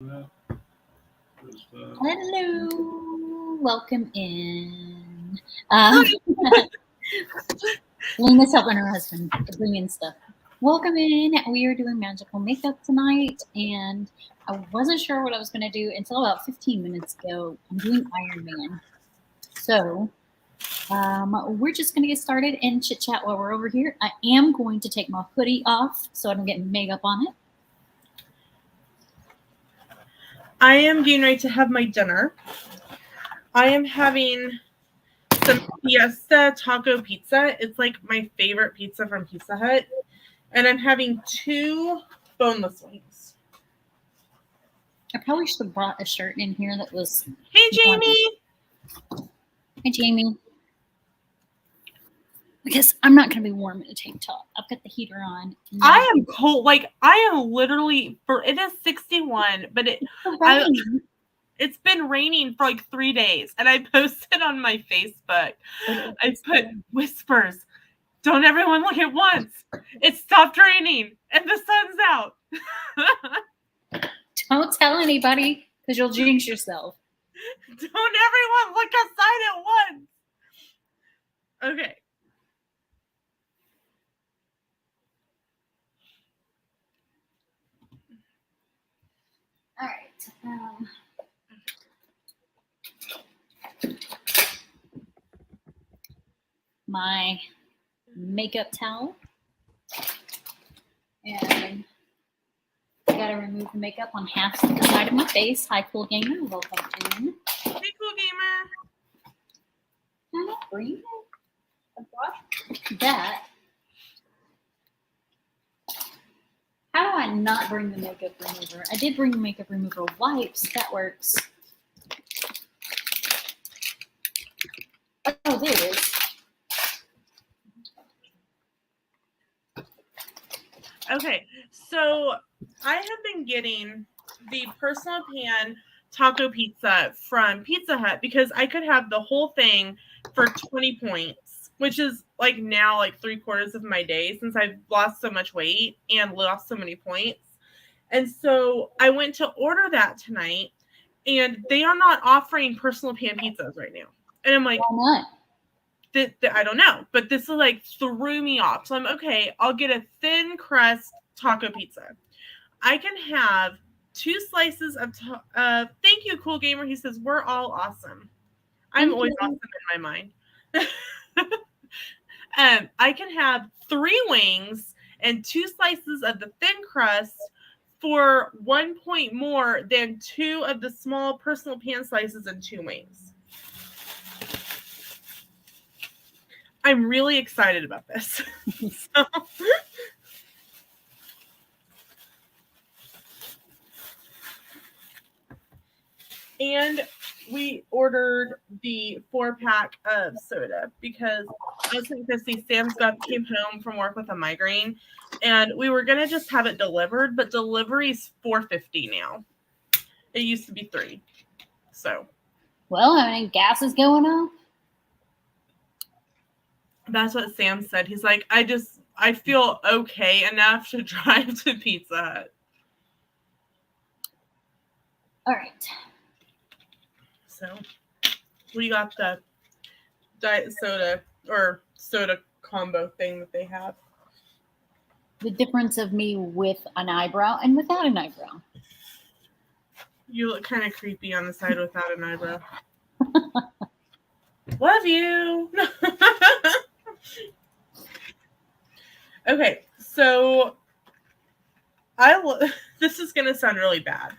Hello, welcome in. Lena's helping her husband to bring in stuff. Welcome in. We are doing magical makeup tonight, and I wasn't sure what I was going to do until about 15 minutes ago. I'm doing Iron Man. So we're just going to get started and chit chat while we're over here. I am going to take my hoodie off so I don't get makeup on it. I am getting ready to have my dinner. I am having some Fiesta taco pizza. It's like my favorite pizza from Pizza Hut. And I'm having 2 boneless wings. I probably should have brought a shirt in here that was... Hey, Jamie! Hi, Jamie. Because I'm not going to be warm in a tank top. I've got the heater on. I am cold. Like, I am literally... It is 61, but it's been raining for like 3 days. And I posted on my Facebook. I put whispers. Don't everyone look at once. It stopped raining and the sun's out. Don't tell anybody because you'll jinx yourself. Don't everyone look outside at once. Okay. All right. My makeup towel. And I gotta remove the makeup on half the side of my face. Hi, Cool Gamer. Welcome in. Hey, Cool Gamer. Can I bring a brush? That. How do I not bring the makeup remover? I did bring the makeup remover wipes. That works. Oh, there it is. Okay, so I have been getting the personal pan taco pizza from Pizza Hut because I could have the whole thing for 20 points, which is like now like 3/4 of my day since I've lost so much weight and lost so many points. And so I went to order that tonight and they are not offering personal pan pizzas right now. And I'm like, why not? I don't know, but this is like threw me off. So I'm okay. I'll get a thin crust taco pizza. I can have 2 slices of. Thank you, Cool Gamer. He says we're all awesome. I'm always awesome in my mind. I can have 3 wings and 2 slices of the thin crust for 1 point more than 2 of the small personal pan slices and 2 wings. I'm really excited about this. So. And we ordered the 4-pack of soda because I was saying, Christy, Sam came home from work with a migraine, and we were gonna just have it delivered, but delivery's $4.50 now. It used to be $3. So. Well, I mean, gas is going up. That's what Sam said. He's like, I feel okay enough to drive to Pizza Hut. All right. So we got the diet soda or soda combo thing that they have. The difference of me with an eyebrow and without an eyebrow. You look kind of creepy on the side without an eyebrow. Love you. Okay, so this is going to sound really bad,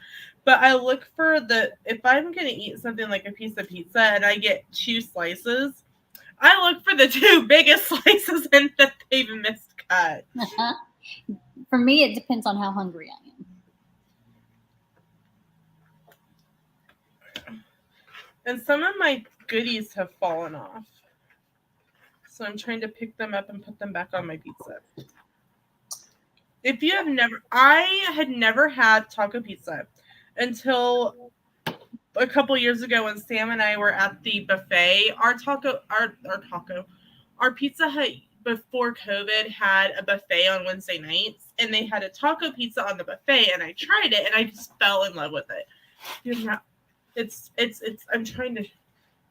but I look for if I'm going to eat something like a piece of pizza and I get 2 slices, I look for the 2 biggest slices and that they've miscut. For me, it depends on how hungry I am. And some of my goodies have fallen off. So I'm trying to pick them up and put them back on my pizza. If you have I had never had taco pizza until a couple years ago when Sam and I were at the buffet. Our Pizza Hut before COVID had a buffet on Wednesday nights, and they had a taco pizza on the buffet, and I tried it, and I just fell in love with it. I'm trying to,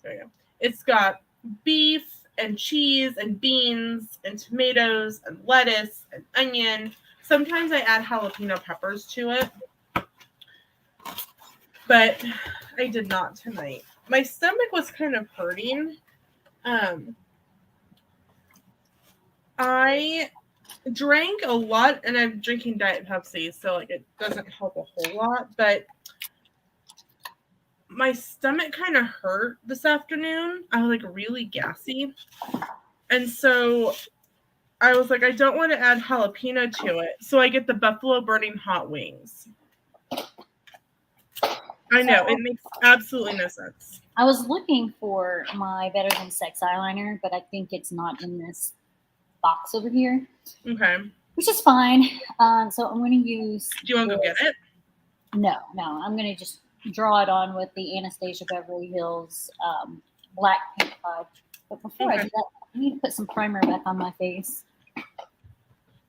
there you go. It's got beef and cheese and beans and tomatoes and lettuce and onion. Sometimes I add jalapeno peppers to it, but I did not tonight. My stomach was kind of hurting. I drank a lot, and I'm drinking Diet Pepsi, so like it doesn't help a whole lot, but my stomach kind of hurt this afternoon. I was like really gassy. And so I was like, I don't want to add jalapeno to it. So I get the buffalo burning hot wings. I know, it makes absolutely no sense. I was looking for my Better Than Sex eyeliner, but I think it's not in this box over here. Okay. Which is fine. So I'm going to use... Do you want to go get it? No. I'm going to just draw it on with the Anastasia Beverly Hills black paint pod. But before I do that, I need to put some primer back on my face.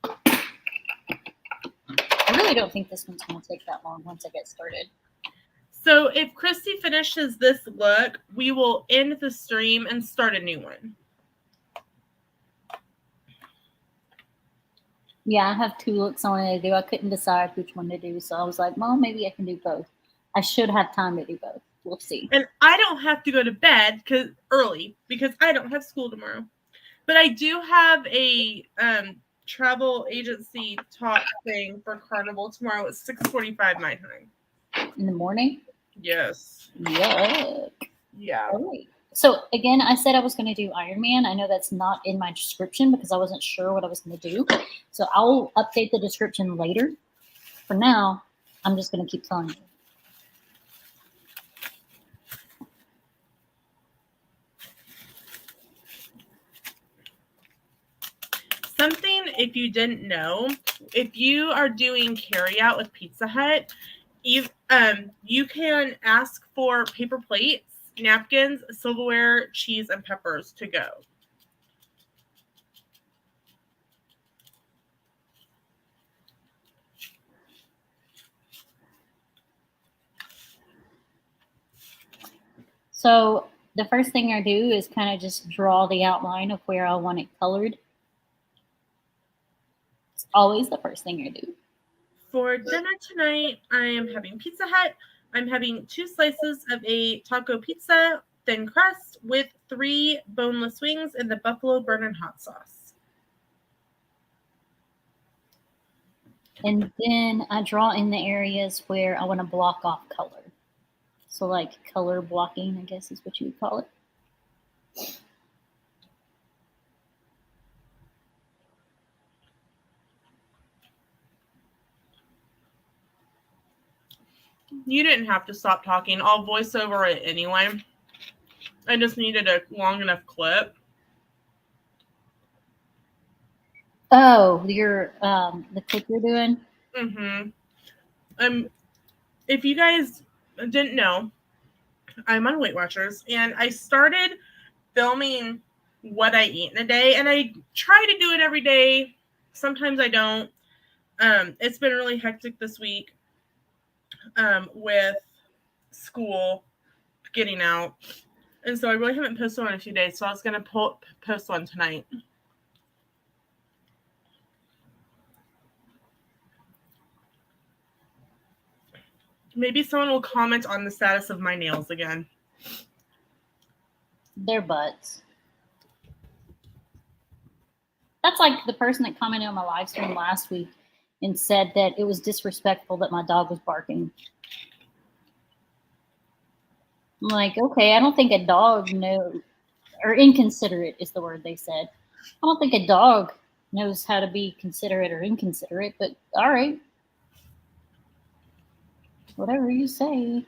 I really don't think this one's going to take that long once I get started. So if Christy finishes this look, we will end the stream and start a new one. Yeah, I have 2 looks I wanted to do. I couldn't decide which one to do, so I was like, well, maybe I can do both. I should have time to do both. We'll see. And I don't have to go to bed early because I don't have school tomorrow. But I do have a travel agency talk thing for Carnival tomorrow at 6:45 my time. In the morning? Yes. Yuck. Yeah. All right. So again, I said I was going to do Iron Man. I know that's not in my description because I wasn't sure what I was going to do. So I'll update the description later. For now, I'm just going to keep telling you. Something, if you didn't know, if you are doing carry out with Pizza Hut, you can ask for paper plates, napkins, silverware, cheese, and peppers to go. So the first thing I do is kind of just draw the outline of where I want it colored. It's always the first thing I do. For dinner tonight, I am having Pizza Hut. I'm having 2 slices of a taco pizza, thin crust, with 3 boneless wings and the buffalo burning hot sauce. And then I draw in the areas where I want to block off color. So like color blocking, I guess is what you would call it. You didn't have to stop talking. I'll voice over it anyway. I just needed a long enough clip. Oh, you're the clip you're doing? Mm-hmm. If you guys didn't know, I'm on Weight Watchers, and I started filming what I eat in a day, and I try to do it every day. Sometimes I don't. It's been really hectic this week with school getting out, and so I really haven't posted one in a few days, so I was going to post one tonight. Maybe someone will comment on the status of my nails again. They're butts. That's like the person that commented on my live stream last week and said that it was disrespectful that my dog was barking. I'm like, okay, I don't think a dog knows, or inconsiderate is the word they said. I don't think a dog knows how to be considerate or inconsiderate, but all right. Whatever you say.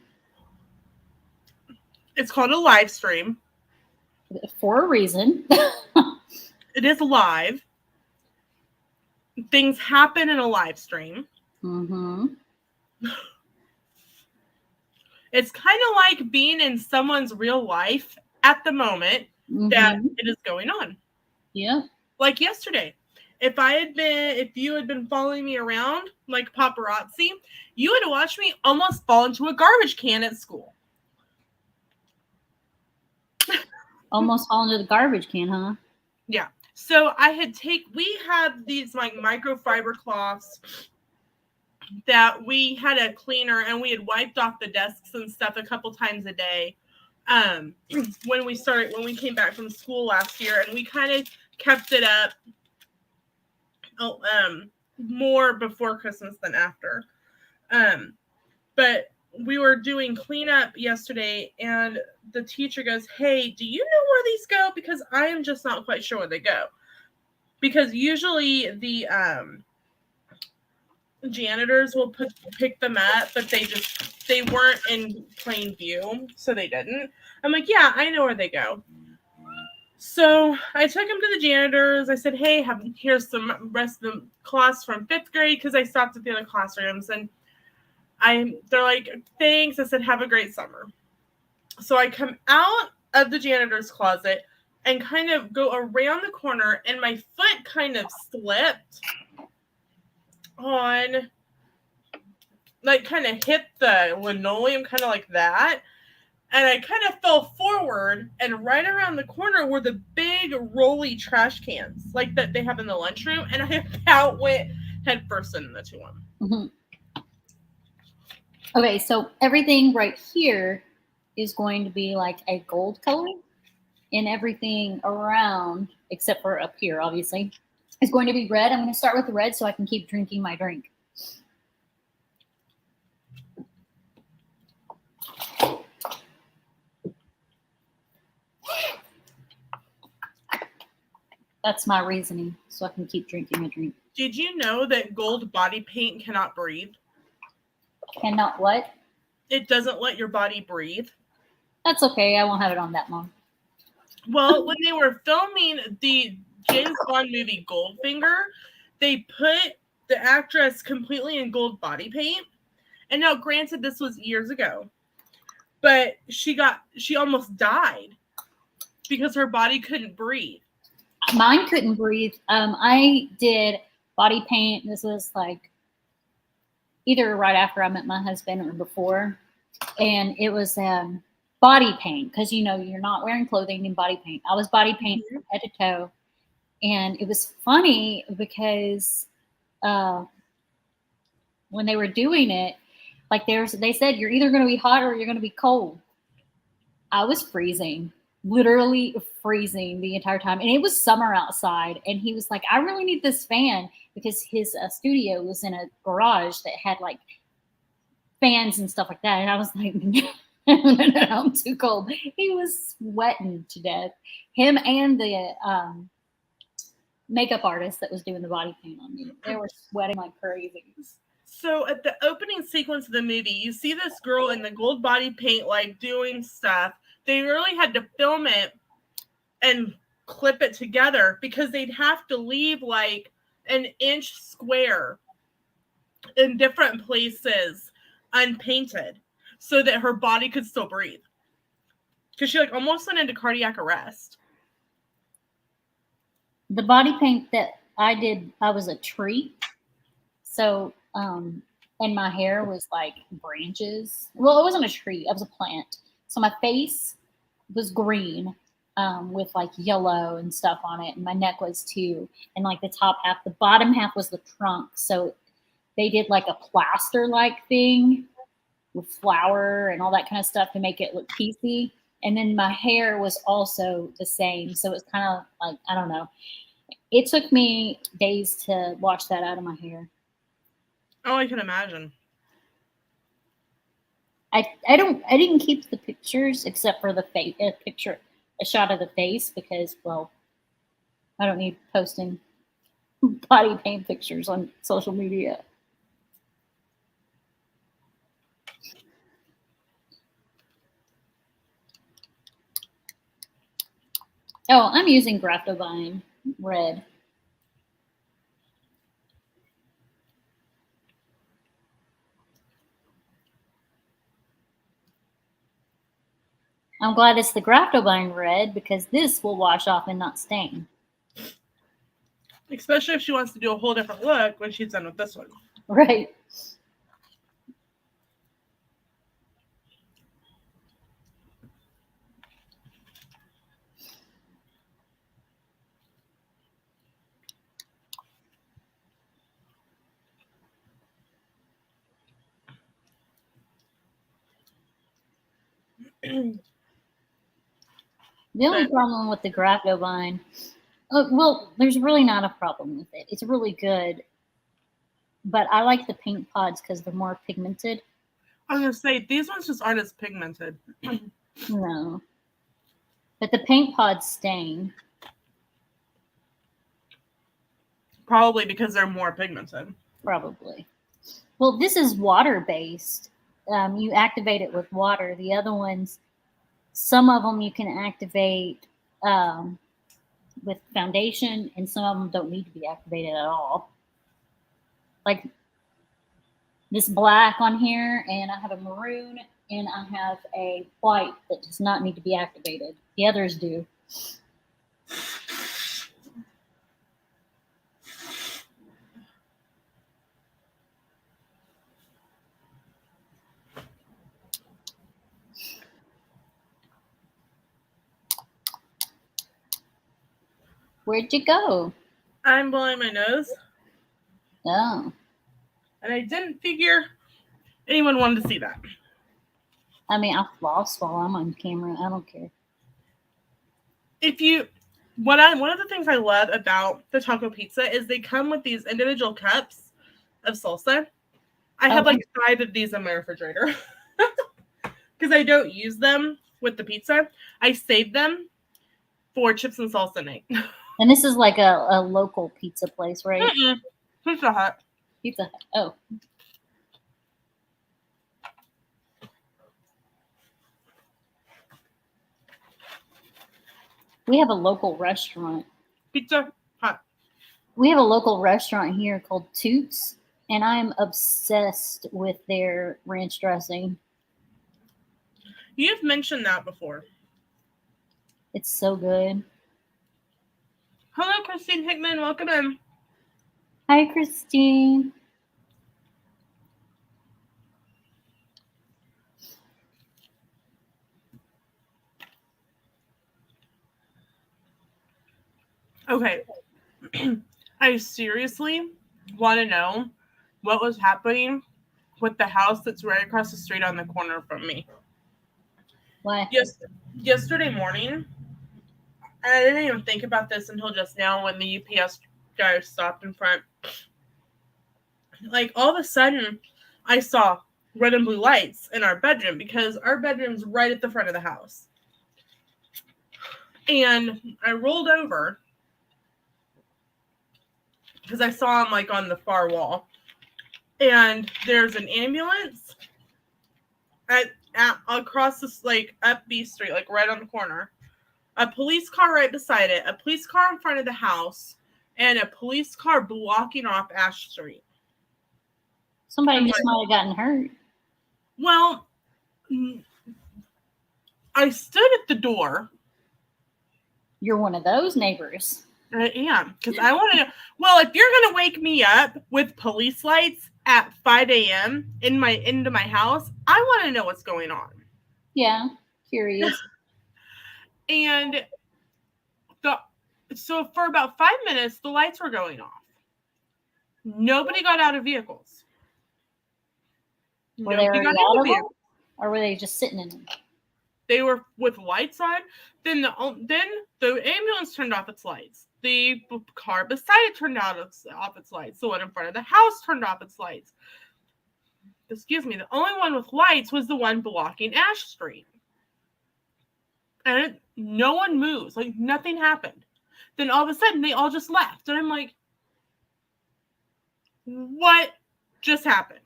It's called a live stream. For a reason. It is live. Things happen in a live stream. Mm-hmm. It's kind of like being in someone's real life at the moment that it is going on. Yeah. Like yesterday. If you had been following me around like paparazzi, you would have watched me almost fall into a garbage can at school. Almost fall into the garbage can, huh? Yeah. So we have these like microfiber cloths that we had a cleaner, and we had wiped off the desks and stuff a couple times a day when we came back from school last year, and we kind of kept it up more before Christmas than after. But we were doing cleanup yesterday, and the teacher goes, "Hey, do you know where these go? Because I am just not quite sure where they go." Because usually the janitors will pick them up, but they weren't in plain view, so they didn't. I'm like, "Yeah, I know where they go." So I took them to the janitors. I said, "Hey, here's some rest of the class from 5th grade," because I stopped at the other classrooms, and they're like, "Thanks." I said, "Have a great summer." So I come out of the janitor's closet and kind of go around the corner, and my foot kind of slipped on, like, kind of hit the linoleum, kind of like that. And I kind of fell forward, and right around the corner were the big rolly trash cans, like that they have in the lunchroom, and I about went headfirst into them. Mm-hmm. Okay, so everything right here is going to be like a gold color, and everything around, except for up here, obviously, is going to be red. I'm going to start with the red so I can keep drinking my drink. That's my reasoning, so I can keep drinking my drink. Did you know that gold body paint cannot breathe? Cannot what? It doesn't let your body breathe. That's okay. I won't have it on that long. Well, when they were filming the James Bond movie Goldfinger, they put the actress completely in gold body paint. And now, granted, this was years ago, but she almost died because her body couldn't breathe. Mine couldn't breathe. I did body paint. This was like either right after I met my husband or before. And it was body paint because, you know, you're not wearing clothing in body paint. I was body paint from head to toe. And it was funny because when they were doing it, like they said, you're either going to be hot or you're going to be cold. I was freezing, literally freezing the entire time. And it was summer outside. And he was like, "I really need this fan," because his studio was in a garage that had like fans and stuff like that. And I was like, no, I'm too cold. He was sweating to death. Him and the makeup artist that was doing the body paint on me, they were sweating like crazy. So at the opening sequence of the movie, you see this girl in the gold body paint, like doing stuff. They really had to film it and clip it together because they'd have to leave like an inch square in different places unpainted so that her body could still breathe. Because she like almost went into cardiac arrest. The body paint that I did, I was a tree. So, and my hair was like branches. Well, it wasn't a tree, it was a plant. So my face was green with like yellow and stuff on it. And my neck was too. And like the top half, the bottom half was the trunk. So they did like a plaster like thing with flour and all that kind of stuff to make it look piecey. And then my hair was also the same. So it was kind of like, I don't know. It took me days to wash that out of my hair. Oh, I can imagine. I didn't keep the pictures except for the face a shot of the face because, well, I don't need posting body paint pictures on social media. Oh, I'm using Graptovine red. I'm glad it's the Graptovine red because this will wash off and not stain. Especially if she wants to do a whole different look when she's done with this one. Right. The only problem with the Grapto line, well, there's really not a problem with it. It's really good. But I like the paint pods because they're more pigmented. I was going to say, these ones just aren't as pigmented. No. But the paint pods stain. Probably because they're more pigmented. Probably. Well, this is water-based. You activate it with water. The other ones, some of them you can activate with foundation, and some of them don't need to be activated at all. Like this black on here, and I have a maroon, and I have a white that does not need to be activated. The others do. Where'd you go? I'm blowing my nose. Oh. And I didn't figure anyone wanted to see that. I mean, I floss while I'm on camera. I don't care. One of the things I love about the taco pizza is they come with these individual cups of salsa. I have like 5 of these in my refrigerator because I don't use them with the pizza. I save them for chips and salsa night. And this is like a local pizza place, right? Pizza Hut. Pizza Hut. Oh. We have a local restaurant. Pizza Hut. We have a local restaurant here called Toots, and I'm obsessed with their ranch dressing. You've mentioned that before. It's so good. Hello, Christine Hickman. Welcome in. Hi, Christine. Okay. I seriously want to know what was happening with the house that's right across the street on the corner from me. Why? Yesterday morning, I didn't even think about this until just now when the UPS guy stopped in front. Like, all of a sudden, I saw red and blue lights in our bedroom because our bedroom's right at the front of the house. And I rolled over because I saw him like on the far wall. And there's an ambulance across this, like, up B Street, like right on the corner. A police car right beside it, a police car in front of the house, and a police car blocking off Ash Street. Somebody just might have gotten hurt. Well, I stood at the door. You're one of those neighbors. I am, because I want to know. Well, if you're going to wake me up with police lights at 5 a.m. into my house, I want to know what's going on. Yeah, curious. And so for about 5 minutes, the lights were going off. Nobody got out of vehicles. Were they already out of them? Or were they just sitting in them? They were with lights on. Then the ambulance turned off its lights. The car beside it turned off its lights. The one in front of the house turned off its lights. Excuse me. The only one with lights was the one blocking Ash Street. And no one moves. Like, nothing happened. Then all of a sudden, they all just left. And I'm like, what just happened?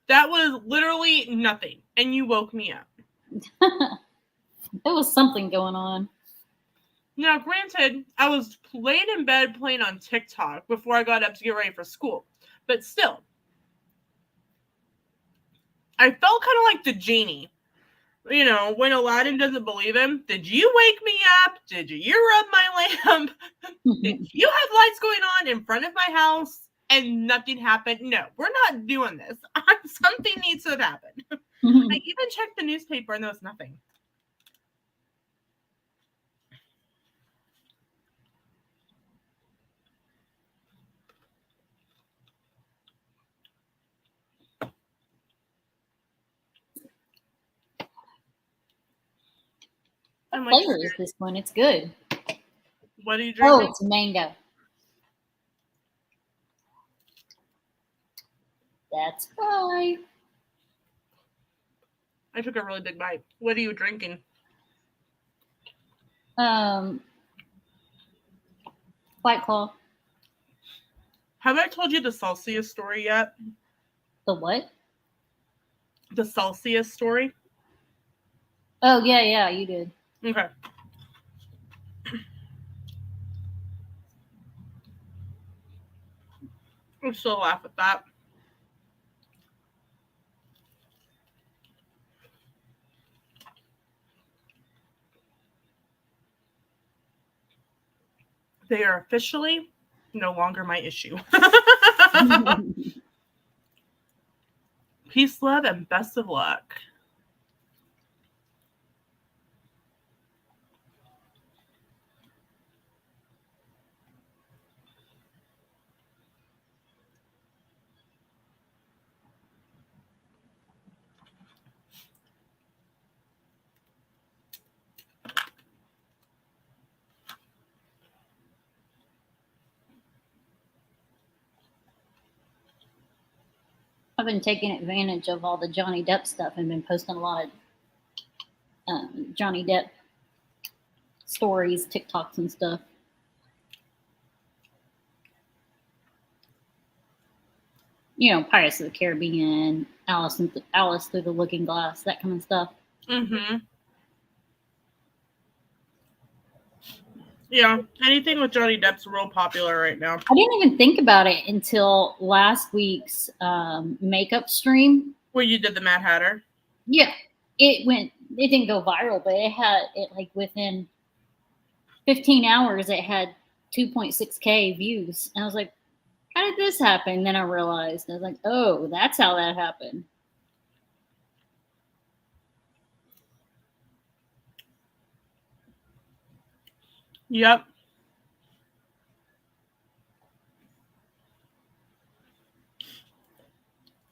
That was literally nothing. And you woke me up. There was something going on. Now, granted, I was laying in bed playing on TikTok before I got up to get ready for school. But still, I felt kind of like the genie You know, when Aladdin doesn't believe him, did you wake me up? Did you rub my lamp? Did you have lights going on in front of my house and nothing happened? No, we're not doing this. Something needs to have happened. I even checked the newspaper and there was nothing. What flavor is this one? It's good. What are you drinking? Oh, it's mango. That's right. I took a really big bite. What are you drinking? White Claw. Have I told you the Celsius story yet? The what? The Celsius story. Oh, yeah, you did. Okay. I still laugh at that. They are officially no longer my issue. Peace, love, and best of luck. I've been taking advantage of all the Johnny Depp stuff and been posting a lot of Johnny Depp stories, TikToks, and stuff. You know, Pirates of the Caribbean, Alice Through the Looking Glass, that kind of stuff. Mm-hmm. Yeah, anything with Johnny Depp's real popular right now. I didn't even think about it until last week's makeup stream. Where you did the Mad Hatter? Yeah, it didn't go viral, but it like within 15 hours, it had 2.6K views. And I was like, how did this happen? Then I realized, I was like, oh, that's how that happened. Yep.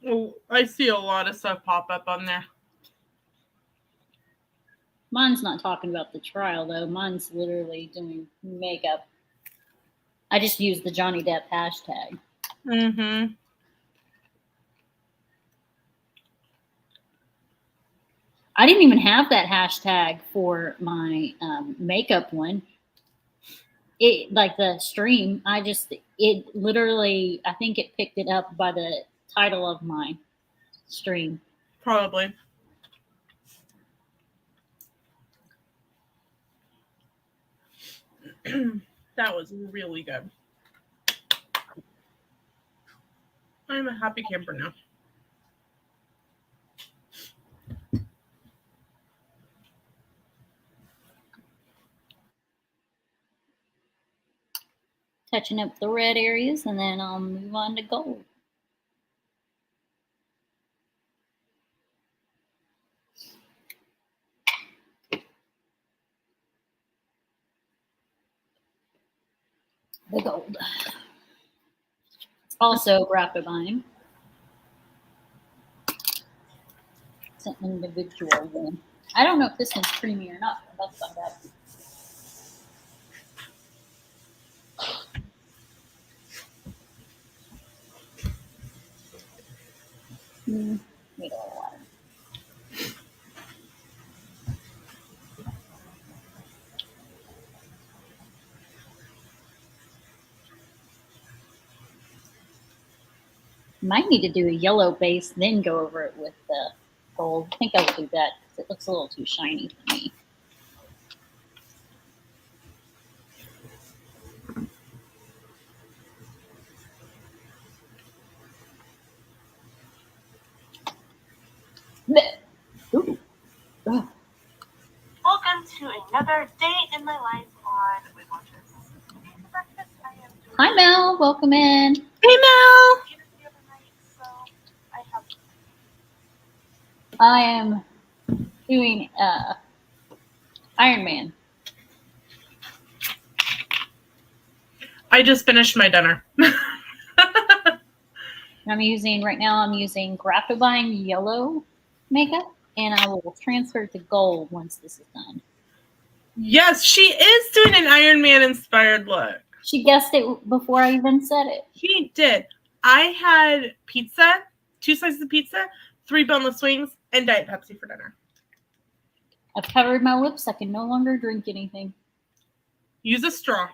Well, I see a lot of stuff pop up on there. Mine's not talking about the trial, though. Mine's literally doing makeup. I just used the Johnny Depp hashtag. Mm-hmm. I didn't even have that hashtag for my makeup one. It like the stream. It literally, I think it picked it up by the title of my stream. Probably. That was really good. I'm a happy camper now. Touching up the red areas, and then I'll move on to gold. The gold. Also Rapidine. It's an individual one. I don't know if this one's creamy or not. I'm about to find out. Need a little water. Might need to do a yellow base, then go over it with the gold. I think I will do that because it looks a little too shiny for me. Ooh. Ugh. Another day in my life on Weight Watchers. And breakfast I am doing. Hi, Mel. Welcome in. Hey, Mel. The other night, so I have. I am doing Iron Man. I just finished my dinner. I'm using Graphobine Yellow makeup, and I will transfer it to gold once this is done. Yes, she is doing an Iron Man inspired look. She guessed it before I even said it. She did. I had pizza, 2 slices of pizza, 3 boneless wings, and Diet Pepsi for dinner. I've covered my lips. I can no longer drink anything. Use a straw.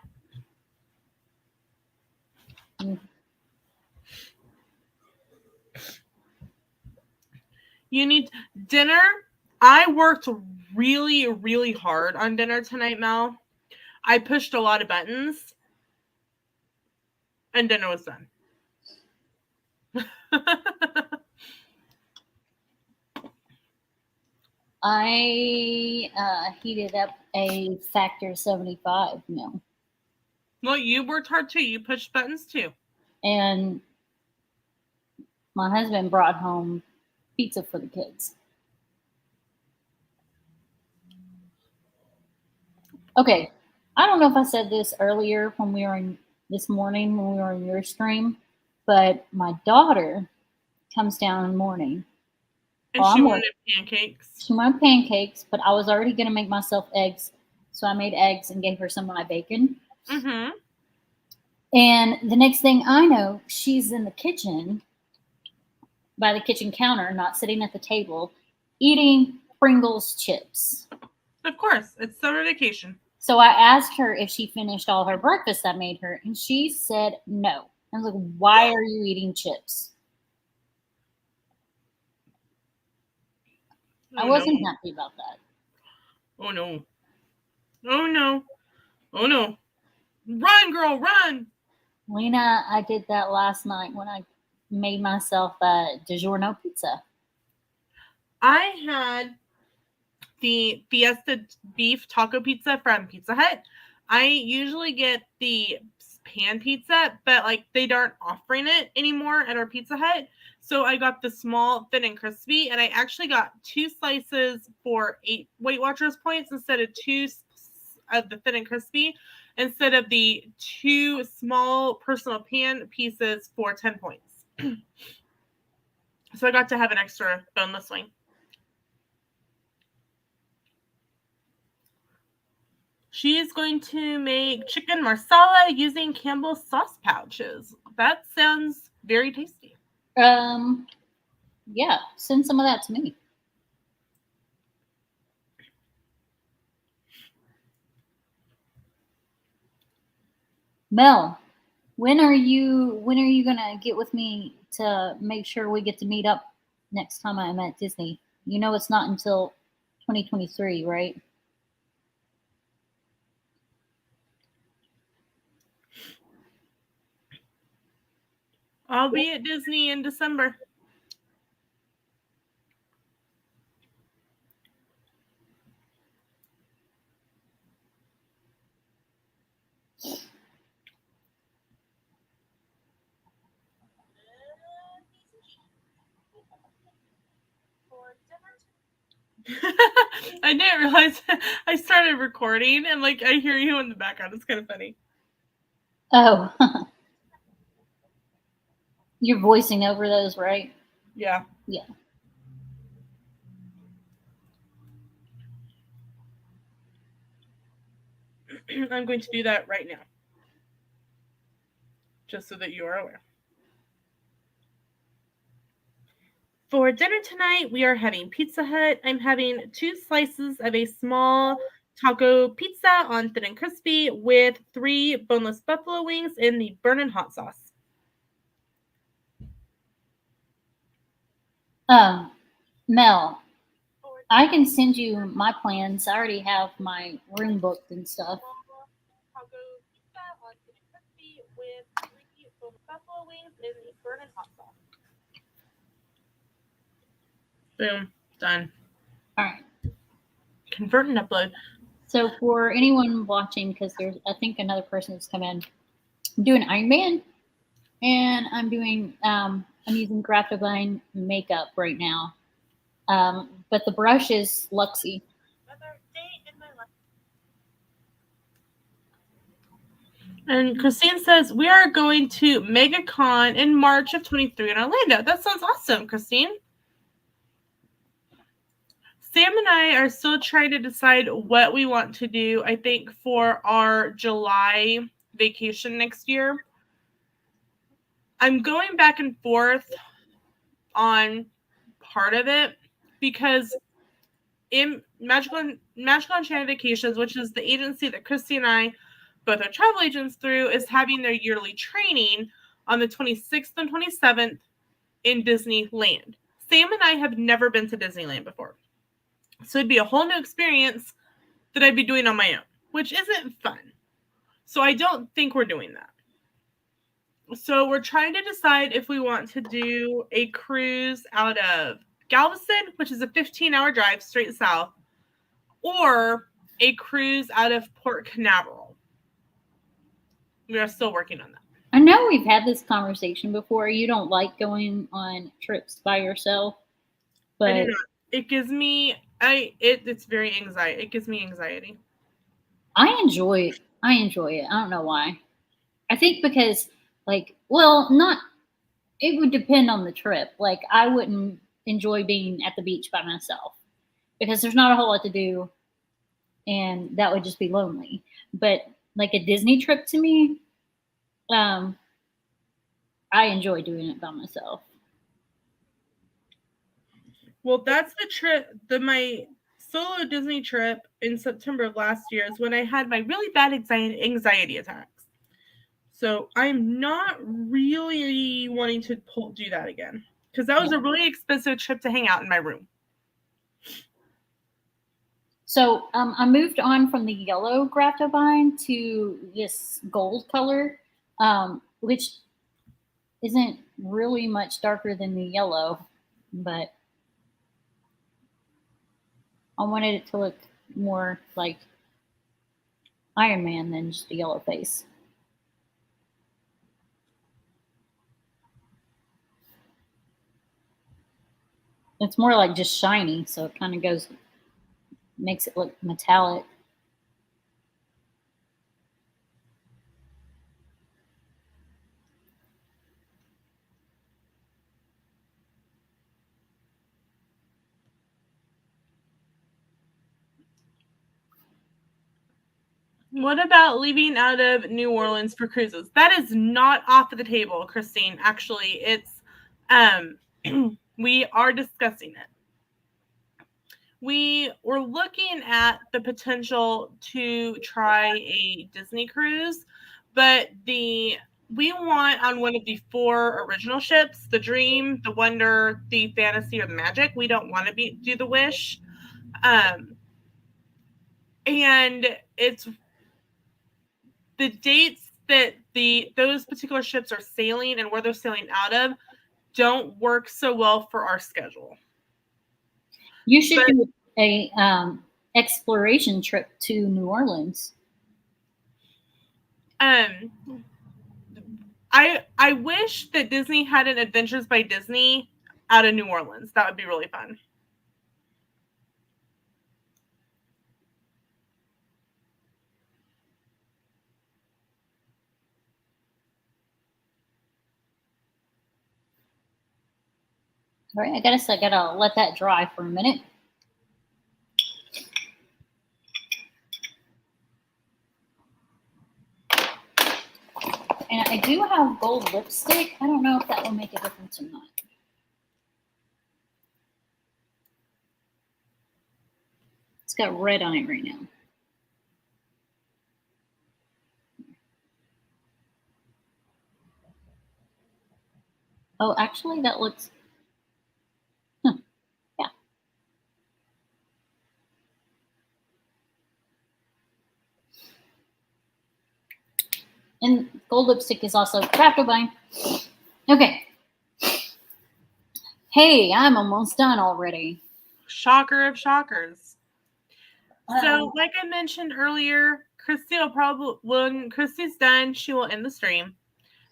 You need dinner. I worked really, really hard on dinner tonight, Mel. I pushed a lot of buttons, and dinner was done. I heated up a Factor 75 meal. Well, you worked hard too. You pushed buttons too. And my husband brought home pizza for the kids. Okay, I don't know if I said this earlier this morning when we were in your stream, but my daughter comes down in the morning. And she wanted pancakes. She wanted pancakes, but I was already going to make myself eggs, so I made eggs and gave her some of my bacon. Mm-hmm. And the next thing I know, she's in the kitchen, by the kitchen counter, not sitting at the table, eating Pringles chips. Of course, it's summer vacation. So I asked her if she finished all her breakfast I made her, and she said no. I was like, why are you eating chips? I wasn't happy about that. Oh, no. Oh, no. Oh, no. Run, girl, run. Lena, I did that last night when I made myself a DiGiorno pizza. I had the Fiesta beef taco pizza from Pizza Hut. I usually get the pan pizza, but like they aren't offering it anymore at our Pizza Hut. So I got the small, thin, and crispy, and I actually got 2 slices for 8 Weight Watchers points instead of 2 of the thin and crispy, instead of the 2 small personal pan pieces for 10 points. So I got to have an extra boneless wing. She is going to make chicken marsala using Campbell's sauce pouches. That sounds very tasty. Yeah, send some of that to me. Mel, when are you gonna get with me to make sure we get to meet up next time I'm at Disney? You know it's not until 2023, right? I'll be at Disney in December. I didn't realize I started recording and like I hear you in the background. It's kind of funny. Oh, you're voicing over those, right? Yeah. Yeah. I'm going to do that right now, just so that you are aware. For dinner tonight, we are having Pizza Hut. I'm having 2 slices of a small taco pizza on thin and crispy with 3 boneless buffalo wings in the burnin' hot sauce. Mel, I can send you my plans. I already have my room booked and stuff. Taco pizza on thin and crispy with 3 boneless buffalo wings in the burnin' hot sauce. Boom. Done. All right. Convert and upload. So for anyone watching, because there's, I think another person that's come in, I'm doing Iron Man, and I'm using Graptovine makeup right now. But the brush is Luxie. And Christine says, we are going to MegaCon in March of 23 in Orlando. That sounds awesome, Christine. Sam and I are still trying to decide what we want to do, I think, for our July vacation next year. I'm going back and forth on part of it because in Magical Enchanted Vacations, which is the agency that Christy and I both are travel agents through, is having their yearly training on the 26th and 27th in Disneyland. Sam and I have never been to Disneyland before. So it'd be a whole new experience that I'd be doing on my own, which isn't fun. So I don't think we're doing that. So we're trying to decide if we want to do a cruise out of Galveston, which is a 15-hour drive straight south, or a cruise out of Port Canaveral. We are still working on that. I know we've had this conversation before. You don't like going on trips by yourself, but I do not. It gives me it's very anxiety. It gives me anxiety. I enjoy it. I don't know why. I think because it would depend on the trip. Like I wouldn't enjoy being at the beach by myself because there's not a whole lot to do and that would just be lonely. But like a Disney trip to me, I enjoy doing it by myself. Well, that's the trip, my solo Disney trip in September of last year is when I had my really bad anxiety attacks. So I'm not really wanting to do that again because that was a really expensive trip to hang out in my room. So I moved on from the yellow Graptovine to this gold color, which isn't really much darker than the yellow, but I wanted it to look more like Iron Man than just a yellow face. It's more like just shiny, so it kind of makes it look metallic. What about leaving out of New Orleans for cruises? That is not off the table, Christine. Actually, it's we are discussing it. We were looking at the potential to try a Disney cruise, but we want on one of the 4 original ships, the Dream, the Wonder, the Fantasy, or the Magic. We don't want to do the Wish. And it's the dates that those particular ships are sailing and where they're sailing out of don't work so well for our schedule. You should do a exploration trip to New Orleans. I wish that Disney had an Adventures by Disney out of New Orleans. That would be really fun. All right, I gotta let that dry for a minute. And I do have gold lipstick. I don't know if that will make a difference or not. It's got red on it right now. Oh, actually, that looks... yeah. And gold lipstick is also Graptovine. Okay. Hey, I'm almost done already. Shocker of shockers. So, like I mentioned earlier, Christy will probably, when Christy's done, she will end the stream.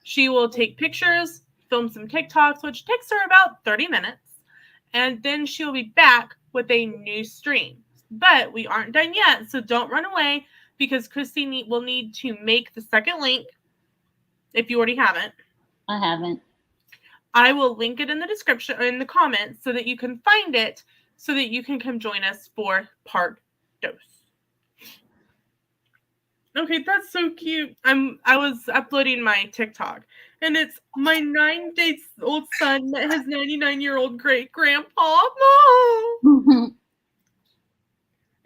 She will take pictures, film some TikToks, which takes her about 30 minutes. And then she'll be back with a new stream. But we aren't done yet, so don't run away because Christy will need to make the second link if you already haven't. I haven't. I will link it in the description or in the comments so that you can find it so that you can come join us for part dose. Okay, that's so cute. I was uploading my TikTok and it's my 9-day-old son met his 99-year-old great grandpa. Mom!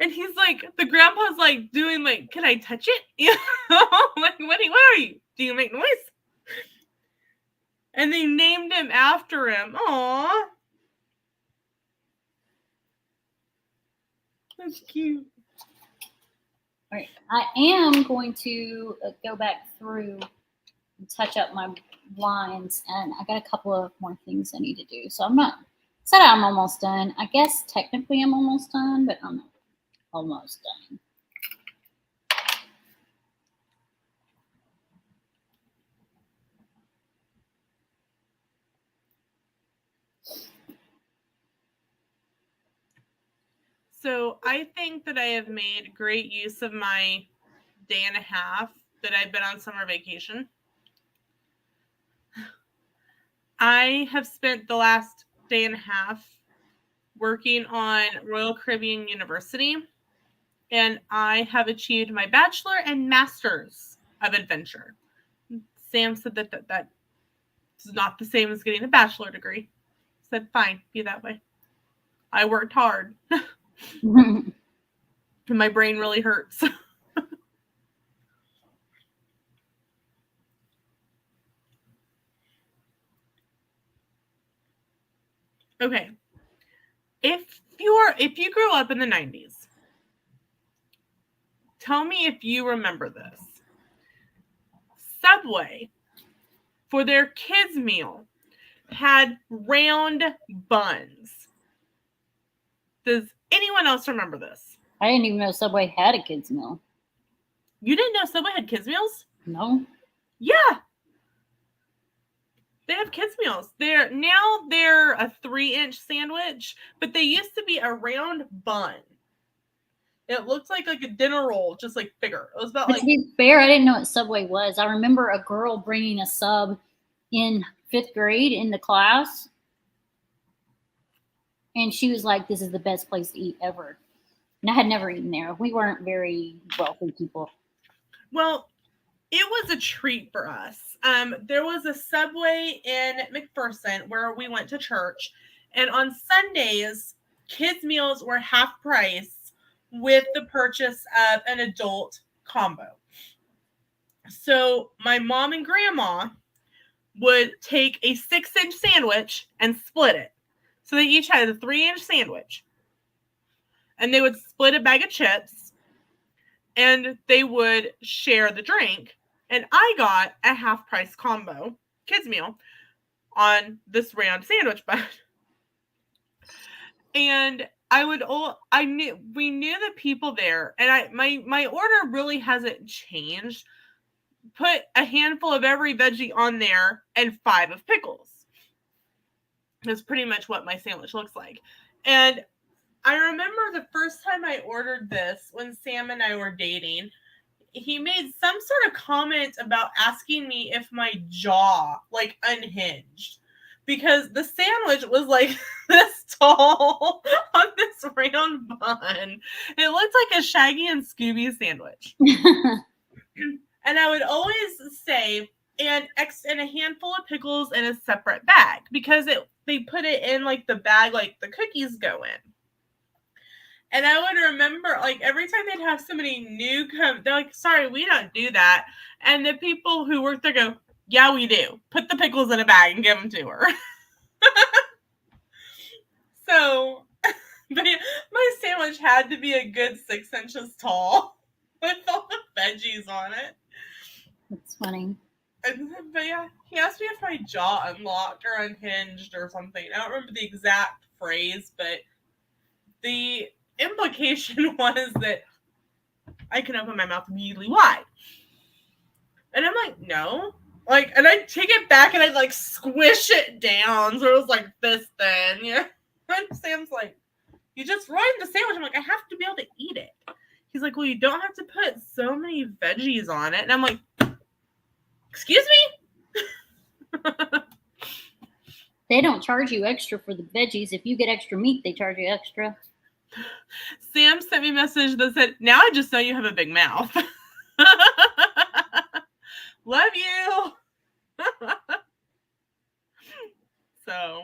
And he's like, the grandpa's like doing like, can I touch it? You know? Like, what are you? Do you make noise? And they named him after him. Aww. That's cute. All right, I am going to go back through and touch up my blinds, and I got a couple of more things I need to do. So I'm almost done. I guess technically I'm almost done, but I'm not almost done. So I think that I have made great use of my day and a half that I've been on summer vacation. I have spent the last day and a half working on Royal Caribbean University, and I have achieved my bachelor and master's of adventure. Sam said that is not the same as getting a bachelor degree. I said, fine, be that way. I worked hard. And my brain really hurts. Okay. If you grew up in the 90s, tell me if you remember this. Subway, for their kids' meal, had round buns. Does anyone else remember this? I didn't even know Subway had a kids' meal. You didn't know Subway had kids' meals? No. Yeah. They have kids' meals. They're a 3-inch sandwich, but they used to be a round bun. It looked like a dinner roll, just like bigger. It was about To be fair, I didn't know what Subway was. I remember a girl bringing a sub in 5th grade in the class, and she was like, "This is the best place to eat ever." And I had never eaten there. We weren't very wealthy people. Well, it was a treat for us. There was a Subway in McPherson where we went to church, and on Sundays, kids' meals were half price with the purchase of an adult combo. So my mom and grandma would take a 6-inch sandwich and split it. So they each had a 3-inch sandwich. And they would split a bag of chips and they would share the drink. And I got a half-price combo kids meal on this round sandwich bun. And we knew the people there, and my order really hasn't changed. Put a handful of every veggie on there and 5 of pickles. That's pretty much what my sandwich looks like. And I remember the first time I ordered this when Sam and I were dating, he made some sort of comment about asking me if my jaw like unhinged. Because the sandwich was like this tall on this round bun. It looked like a Shaggy and Scooby sandwich. And I would always say, and a handful of pickles in a separate bag. Because they put it in like the bag like the cookies go in. And I would remember, like, every time they'd have somebody new come, they're like, sorry, we don't do that. And the people who work there go, yeah, we do. Put the pickles in a bag and give them to her. So, my sandwich had to be a good 6 inches tall with all the veggies on it. That's funny. But yeah, he asked me if my jaw unlocked or unhinged or something. I don't remember the exact phrase, but implication was that I can open my mouth immediately wide. And I'm like, no. Like, and I take it back and I like squish it down. So it was like this thin. Yeah. And Sam's like, you just ruined the sandwich. I'm like, I have to be able to eat it. He's like, well, you don't have to put so many veggies on it. And I'm like, excuse me? They don't charge you extra for the veggies. If you get extra meat, they charge you extra. Sam sent me a message that said, now I just know you have a big mouth. Love you. So,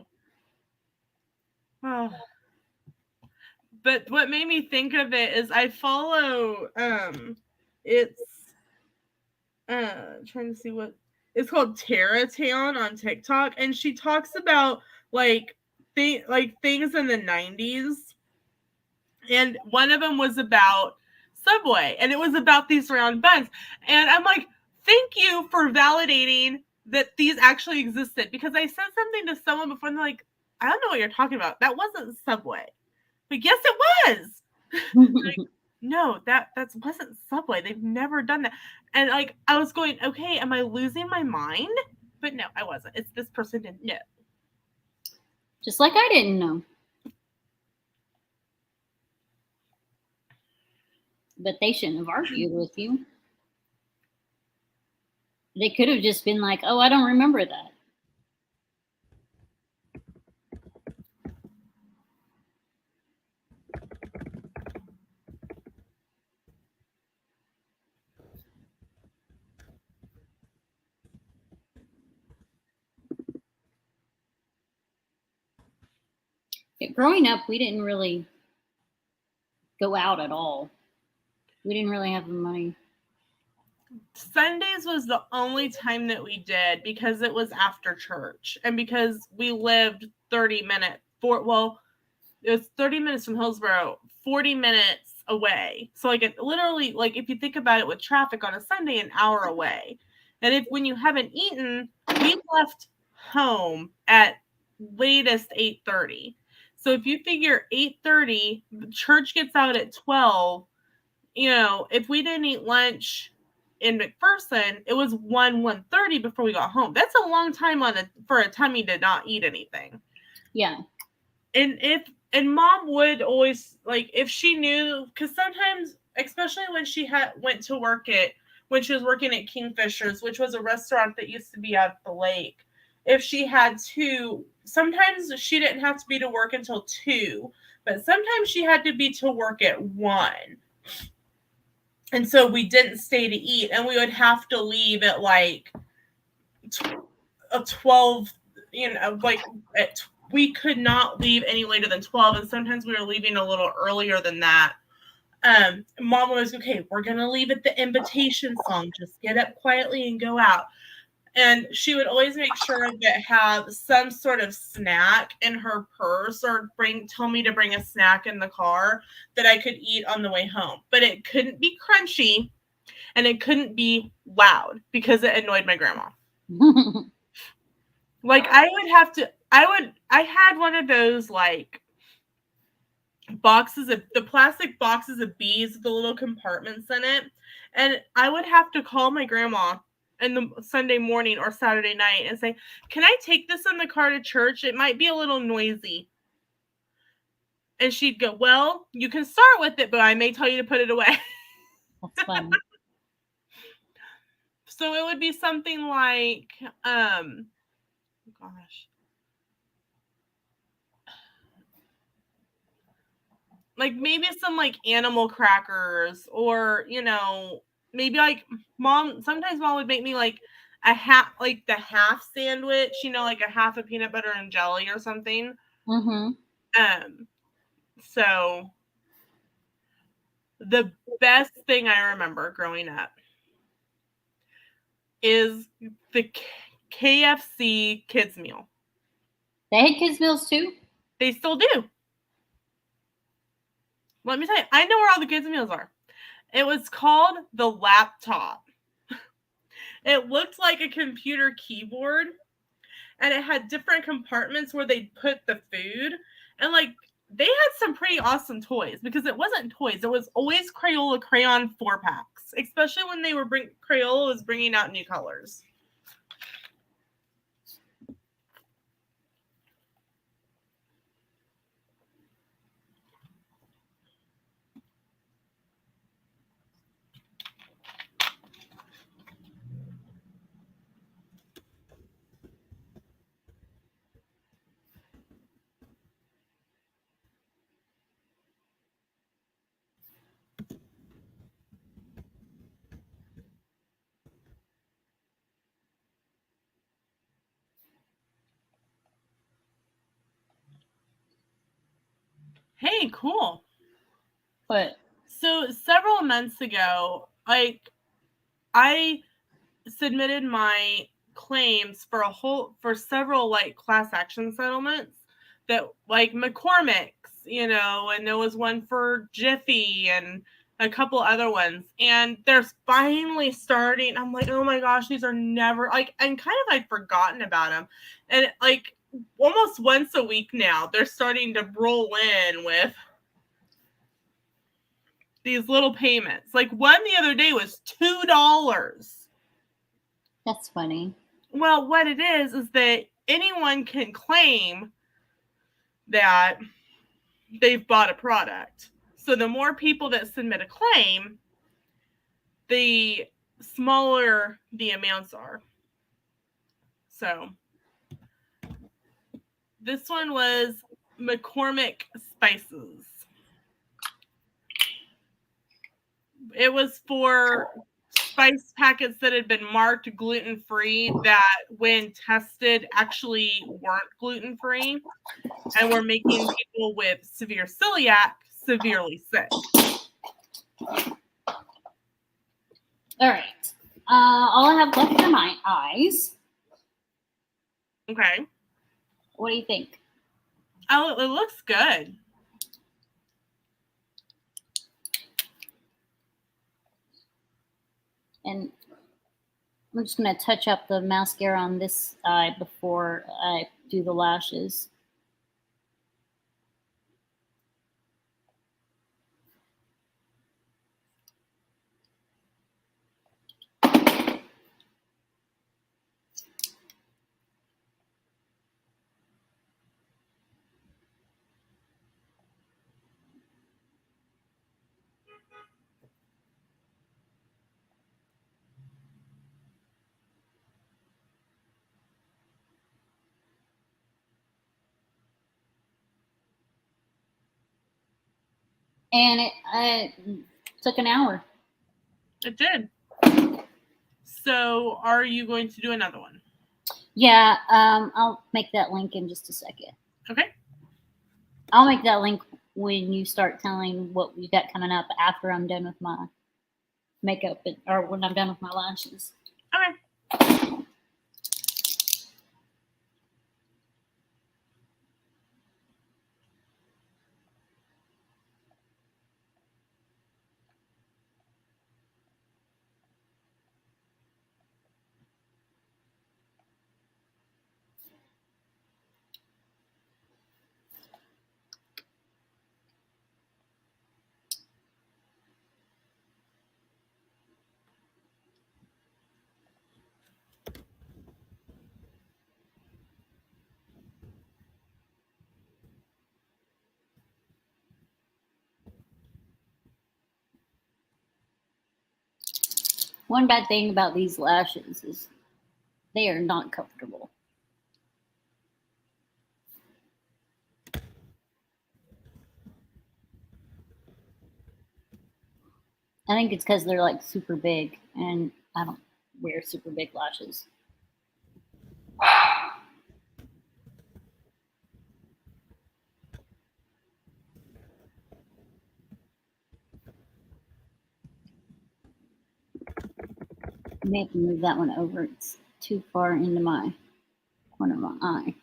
oh. But what made me think of it is I follow, it's, trying to see what, it's called Terra Town on TikTok. And she talks about like things in the 90s. And one of them was about Subway. And it was about these round buns. And I'm like, thank you for validating that these actually existed. Because I said something to someone before and they're like, I don't know what you're talking about. That wasn't Subway. But yes, it was. Like, no, that wasn't Subway. They've never done that. And like, I was going, okay, am I losing my mind? But no, I wasn't. It's this person didn't know. Just like I didn't know. But they shouldn't have argued with you. They could have just been like, oh, I don't remember that. Growing up, we didn't really go out at all. We didn't really have the money. Sundays was the only time that we did because it was after church and because we lived 30 minutes it was 30 minutes from Hillsboro, 40 minutes away. So like it literally, like if you think about it with traffic on a Sunday, an hour away. And when you haven't eaten, we left home at latest 8:30. So if you figure 8:30, church gets out at 12, you know, if we didn't eat lunch in McPherson, it was 1:30 before we got home. That's a long time for a tummy to not eat anything. Yeah. And mom would always, like, if she knew, because sometimes, especially when she went to work when she was working at Kingfisher's, which was a restaurant that used to be out at the lake, if she had to, sometimes she didn't have to be to work until 2, but sometimes she had to be to work at 1. And so we didn't stay to eat, and we would have to leave at like 12, you know, like we could not leave any later than 12. And sometimes we were leaving a little earlier than that. Mom was, okay, we're going to leave at the invitation song. Just get up quietly and go out. And she would always make sure that have some sort of snack in her purse or tell me to bring a snack in the car that I could eat on the way home. But it couldn't be crunchy and it couldn't be loud because it annoyed my grandma. Like I had one of those like the plastic boxes of bees with the little compartments in it. And I would have to call my grandma in the Sunday morning or Saturday night and say, can I take this in the car to church? It might be a little noisy. And she'd go, well, you can start with it, but I may tell you to put it away. That's funny. So it would be something like, like maybe some like animal crackers or, you know, maybe like sometimes mom would make me like the half sandwich, you know, like a half of peanut butter and jelly or something. Mm-hmm. So the best thing I remember growing up is the KFC kids meal. They had kids meals too? They still do. Let me tell you, I know where all the kids meals are. It was called the laptop. It looked like a computer keyboard, and it had different compartments where they'd put the food. And like they had some pretty awesome toys because it wasn't toys. It was always Crayola crayon 4-packs, especially when they were Crayola was bringing out new colors. Hey, cool. But so several months ago, like I submitted my claims for several like class action settlements that like McCormick's, you know, and there was one for Jiffy and a couple other ones. And they're finally starting. I'm like, oh my gosh, these are never like, and kind of I'd forgotten about them. And like almost once a week now, they're starting to roll in with these little payments. Like one the other day was $2. that's funny. Well, what it is that anyone can claim that they've bought a product. So the more people that submit a claim, the smaller the amounts are. So this one was McCormick Spices. It was for spice packets that had been marked gluten-free that when tested actually weren't gluten-free and were making people with severe celiac severely sick. All right. All I have left are my eyes. Okay. What do you think? Oh, it looks good. And I'm just going to touch up the mascara on this eye before I do the lashes. And it took an hour. It did. So are you going to do another one? Yeah, I'll make that link in just a second. Okay. I'll make that link when you start telling what we got coming up after I'm done with my makeup, or when I'm done with my lashes. Okay. One bad thing about these lashes is they are not comfortable. I think it's because they're like super big, and I don't wear super big lashes. I may have to move that one over. It's too far into my corner of my eye.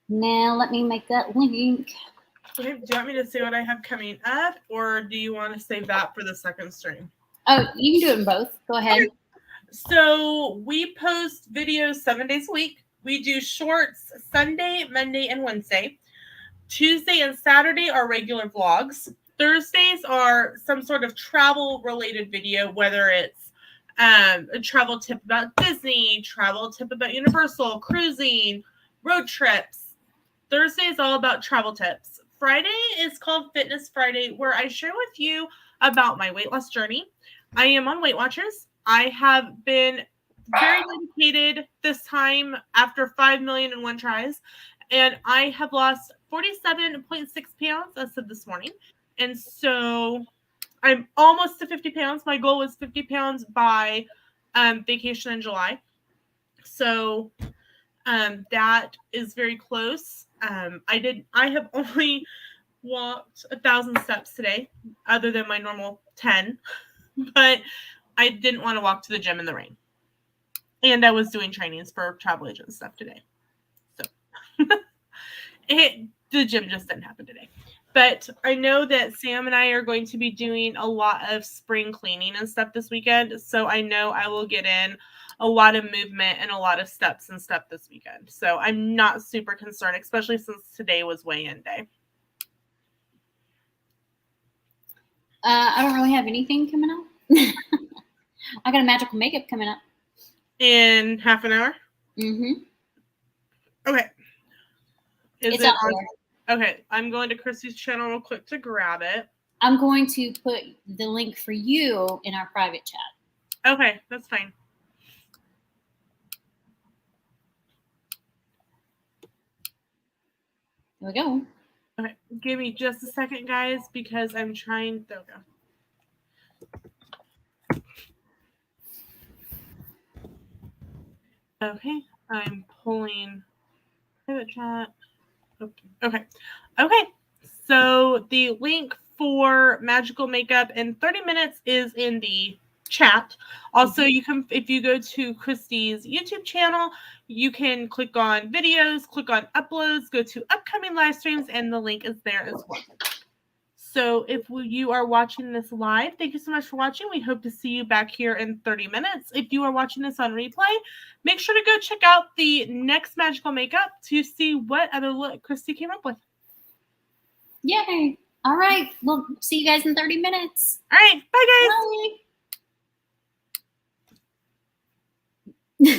Now let me make that link. Okay, do you want me to say what I have coming up, or do you want to save that for the second stream? Oh, you can do it in both. Go ahead. Okay. So we post videos 7 days a week. We do shorts Sunday, Monday, and Wednesday. Tuesday and Saturday are regular vlogs. Thursdays are some sort of travel-related video, whether it's a travel tip about Disney, travel tip about Universal, cruising, road trips. Thursday is all about travel tips. Friday is called Fitness Friday, where I share with you about my weight loss journey. I am on Weight Watchers. I have been very dedicated this time after 5,000,001 tries, and I have lost 47.6 pounds as of this morning. And so I'm almost to 50 pounds. My goal was 50 pounds by vacation in July. So that is very close. I have only walked 1,000 steps today, other than my normal 10, but I didn't want to walk to the gym in the rain. And I was doing trainings for travel agent stuff today. So the gym just didn't happen today. But I know that Sam and I are going to be doing a lot of spring cleaning and stuff this weekend. So I know I will get in a lot of movement and a lot of steps and stuff this weekend. So I'm not super concerned, especially since today was weigh-in day. I don't really have anything coming up. I got a magical makeup coming up. In half an hour? Mm-hmm. Okay. It's out there. Okay, I'm going to Christy's channel real quick to grab it. I'm going to put the link for you in our private chat. Okay, that's fine. There we go. Okay, give me just a second, guys, because I'm trying. There we go. Okay, I'm pulling private chat. Okay. So the link for Magical Makeup in 30 minutes is in the chat. Also, you can, if you go to Christy's YouTube channel, you can click on videos, click on uploads, go to upcoming live streams, and the link is there as well. So if you are watching this live, thank you so much for watching. We hope to see you back here in 30 minutes. If you are watching this on replay, make sure to go check out the next Magical Makeup to see what other look Christy came up with. Yay. All right. We'll see you guys in 30 minutes. All right. Bye, guys. Bye.